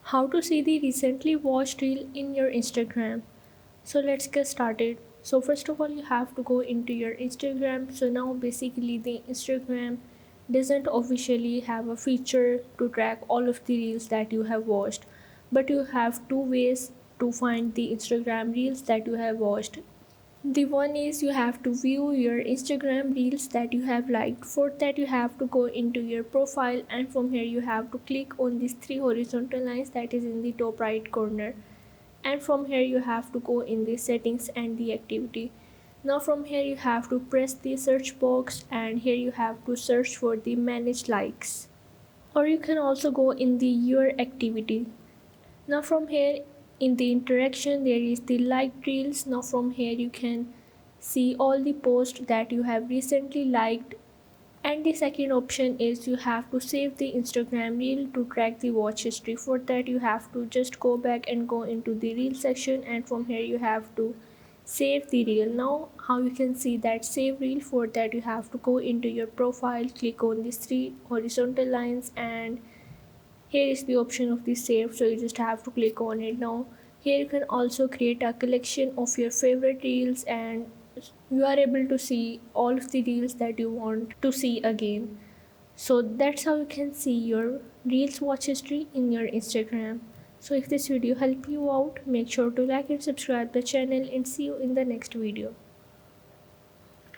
How to see the recently watched reel in your Instagram. So let's get started. So first of all you have to go into your Instagram. So now basically the Instagram doesn't officially have a feature to track all of the reels that you have watched, but you have two ways to find the Instagram reels that you have watched. The one is you have to view your Instagram reels that you have liked. For that you have to go into your profile, and from here you have to click on these three horizontal lines that is in the top right corner. And from here you have to go in the settings and the activity. Now from here you have to press the search box, and here you have to search for the manage likes. Or you can also go in the your activity. Now from here in the interaction there is the liked reels. Now from here you can see all the posts that you have recently liked. And the second option is you have to save the Instagram reel to track the watch history. For that you have to just go back and go into the reel section, and from here you have to save the reel. Now how you can see that save reel? For that you have to go into your profile, click on these three horizontal lines, and here is the option of the save, so you just have to click on it. Now here you can also create a collection of your favorite reels, and you are able to see all of the reels that you want to see again. So that's how you can see your reels watch history in your Instagram. So if this video helped you out, make sure to like and subscribe the channel, and see you in the next video.